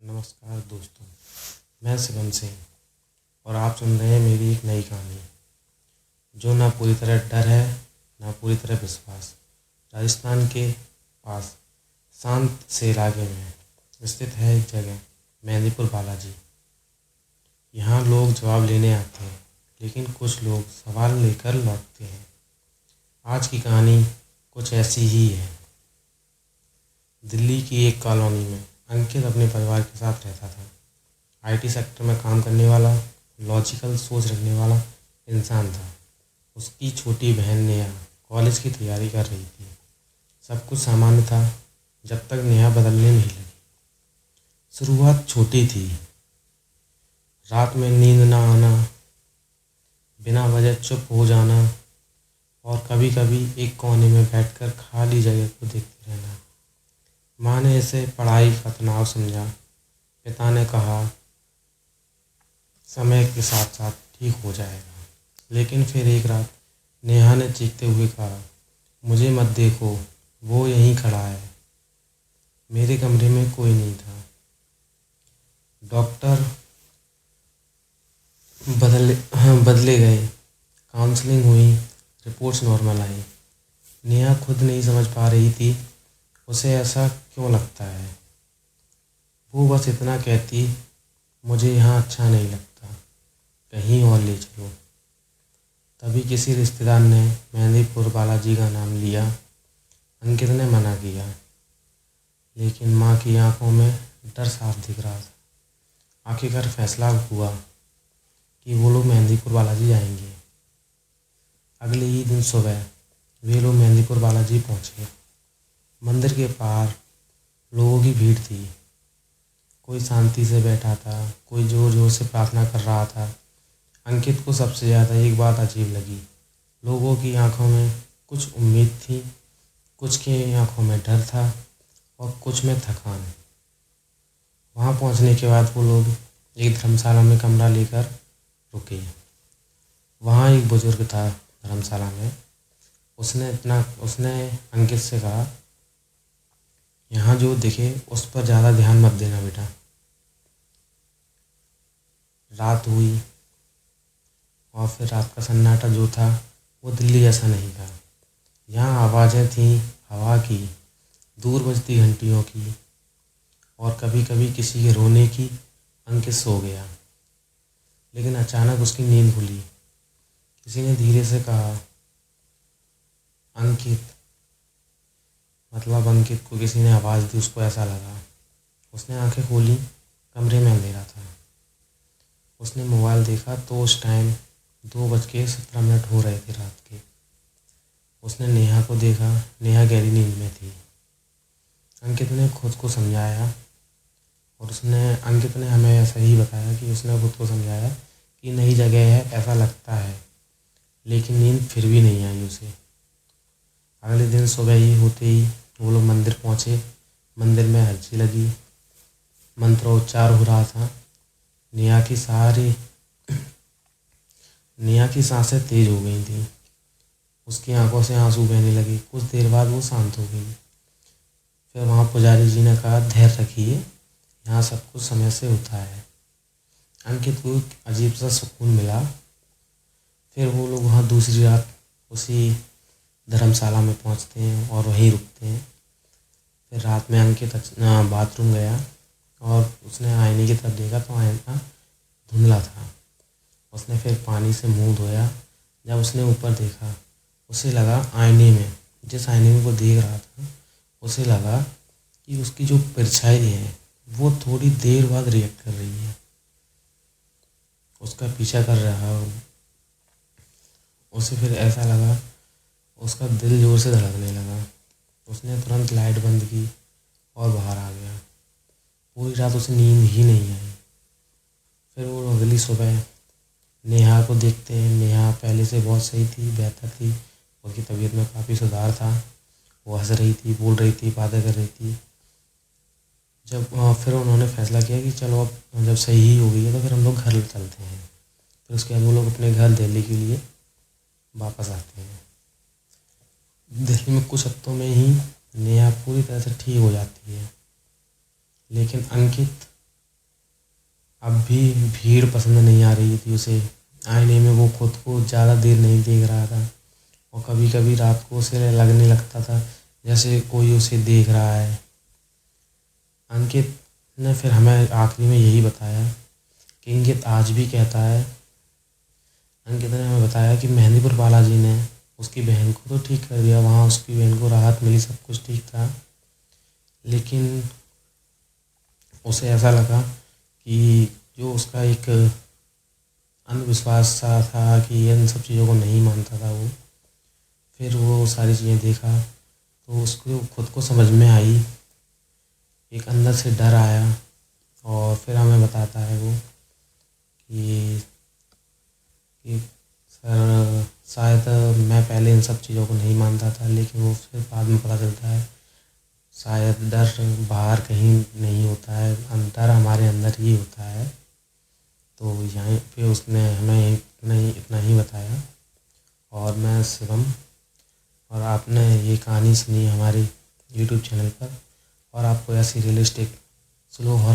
नमस्कार दोस्तों, मैं शिवम सिंह और आप सुन रहे हैं मेरी एक नई कहानी जो ना पूरी तरह डर है ना पूरी तरह विश्वास। राजस्थान के पास शांत से इलाके में स्थित है एक जगह, मेहंदीपुर बालाजी। यहाँ लोग जवाब लेने आते हैं, लेकिन कुछ लोग सवाल लेकर लौटते हैं। आज की कहानी कुछ ऐसी ही है। दिल्ली की एक कॉलोनी में अंकित अपने परिवार के साथ रहता था। आईटी सेक्टर में काम करने वाला, लॉजिकल सोच रखने वाला इंसान था। उसकी छोटी बहन नेहा कॉलेज की तैयारी कर रही थी। सब कुछ सामान्य था जब तक नेहा बदलने नहीं लगी। शुरुआत छोटी थी, रात में नींद ना आना, बिना वजह चुप हो जाना और कभी कभी एक कोने में बैठकर खाली जगह को देखते रहना। माँ ने इसे पढ़ाई का तनाव समझा। पिता ने कहा समय के साथ साथ ठीक हो जाएगा। लेकिन फिर एक रात नेहा ने चीखते हुए कहा, मुझे मत देखो, वो यहीं खड़ा है। मेरे कमरे में कोई नहीं था। डॉक्टर बदले गए, काउंसलिंग हुई, रिपोर्ट्स नॉर्मल आई। नेहा खुद नहीं समझ पा रही थी उसे ऐसा क्यों लगता है। वो बस इतना कहती, मुझे यहाँ अच्छा नहीं लगता, कहीं और ले चलो। तभी किसी रिश्तेदार ने मेहंदीपुर बालाजी का नाम लिया। अंकित ने मना किया, लेकिन माँ की आंखों में डर साफ दिख रहा था। आखिरकार फैसला हुआ कि वो लोग मेहंदीपुर बालाजी जाएंगे। अगले ही दिन सुबह वे लोग मेहंदीपुर बालाजी पहुँचे। मंदिर के पार लोगों की भीड़ थी। कोई शांति से बैठा था, कोई जोर जोर से प्रार्थना कर रहा था। अंकित को सबसे ज़्यादा एक बात अजीब लगी। लोगों की आंखों में कुछ उम्मीद थी, कुछ की आंखों में डर था और कुछ में थकान। वहाँ पहुँचने के बाद वो लोग एक धर्मशाला में कमरा लेकर रुके। वहाँ एक बुजुर्ग था धर्मशाला में। उसने अंकित से कहा, यहाँ जो दिखे उस पर ज़्यादा ध्यान मत देना बेटा। रात हुई और फिर रात का सन्नाटा जो था वो दिल्ली जैसा नहीं था। यहाँ आवाज़ें थीं हवा की, दूर बजती घंटियों की और कभी कभी किसी के रोने की। अंकित सो गया, लेकिन अचानक उसकी नींद खुली। किसी ने धीरे से कहा, अंकित। मतलब अंकित को किसी ने आवाज़ दी। उसको ऐसा लगा। उसने आंखें खोली। कमरे में अंधेरा था। उसने मोबाइल देखा तो उस टाइम 2:17 हो रहे थे रात के। उसने नेहा को देखा। नेहा गहरी नींद में थी। अंकित ने खुद को समझाया और अंकित ने हमें ऐसा ही बताया कि उसने खुद को समझाया कि नई जगह है, ऐसा लगता है, लेकिन नींद फिर भी नहीं आई उसे। अगले दिन सुबह ही होते ही वो लोग मंदिर पहुँचे। मंदिर में अर्जी लगी, मंत्रोच्चार हो रहा था। नेहा की सांसें तेज हो गई थी। उसकी आंखों से आंसू बहने लगे। कुछ देर बाद वो शांत हो गई। फिर वहाँ पुजारी जी ने कहा, धैर्य रखिए, यहाँ सब कुछ समय से होता है। अंकित को एक अजीब सा सुकून मिला। फिर वो लोग वहाँ दूसरी रात उसी धर्मशाला में पहुँचते हैं और वहीं रुकते हैं। फिर रात में अंकित बाथरूम गया और उसने आईने की तरफ देखा तो आईना धुंधला था। उसने फिर पानी से मुंह धोया। जब उसने ऊपर देखा, उसे लगा आईने में, जिस आईने में वो देख रहा था, उसे लगा कि उसकी जो परछाई है वो थोड़ी देर बाद रिएक्ट कर रही है, उसका पीछा कर रहा है। उसे फिर ऐसा लगा, उसका दिल जोर से धड़कने लगा। उसने तुरंत लाइट बंद की और बाहर आ गया। पूरी रात उसे नींद ही नहीं आई। फिर वो अगली सुबह नेहा को देखते हैं। नेहा पहले से बहुत सही थी, बेहतर थी। उसकी तबीयत में काफ़ी सुधार था। वो हंस रही थी, बोल रही थी, बातें कर रही थी। फिर उन्होंने फैसला किया कि चलो अब जब सही ही हो गई है तो फिर हम लोग घर चलते हैं। फिर उसके बाद वो लोग अपने घर दिल्ली के लिए वापस आते हैं। दिल्ली में कुछ हफ्तों में ही नेहा पूरी तरह से ठीक हो जाती है, लेकिन अंकित अब भी भीड़ पसंद नहीं आ रही थी उसे। आईने में वो खुद को ज़्यादा देर नहीं देख रहा था और कभी कभी रात को उसे लगने लगता था जैसे कोई उसे देख रहा है। अंकित ने फिर हमें आखिरी में यही बताया कि अंकित आज भी कहता है। अंकित ने हमें बताया कि मेहंदीपुर बालाजी ने उसकी बहन को तो ठीक कर दिया, वहाँ उसकी बहन को राहत मिली, सब कुछ ठीक था, लेकिन उसे ऐसा लगा कि जो उसका एक अंधविश्वास सा था कि इन सब चीज़ों को नहीं मानता था वो, फिर वो सारी चीज़ें देखा तो उसको खुद को समझ में आई, एक अंदर से डर आया। और फिर हमें बताता है वो कि सर शायद मैं पहले इन सब चीज़ों को नहीं मानता था, लेकिन वो फिर बाद में पता चलता है शायद डर बाहर कहीं नहीं होता है, डर हमारे अंदर ही होता है। तो यहाँ पे उसने हमें इतना ही बताया। और मैं शिवम, और आपने ये कहानी सुनी हमारी यूट्यूब चैनल पर, और आपको ऐसी रियलिस्टिक स्लो हॉरर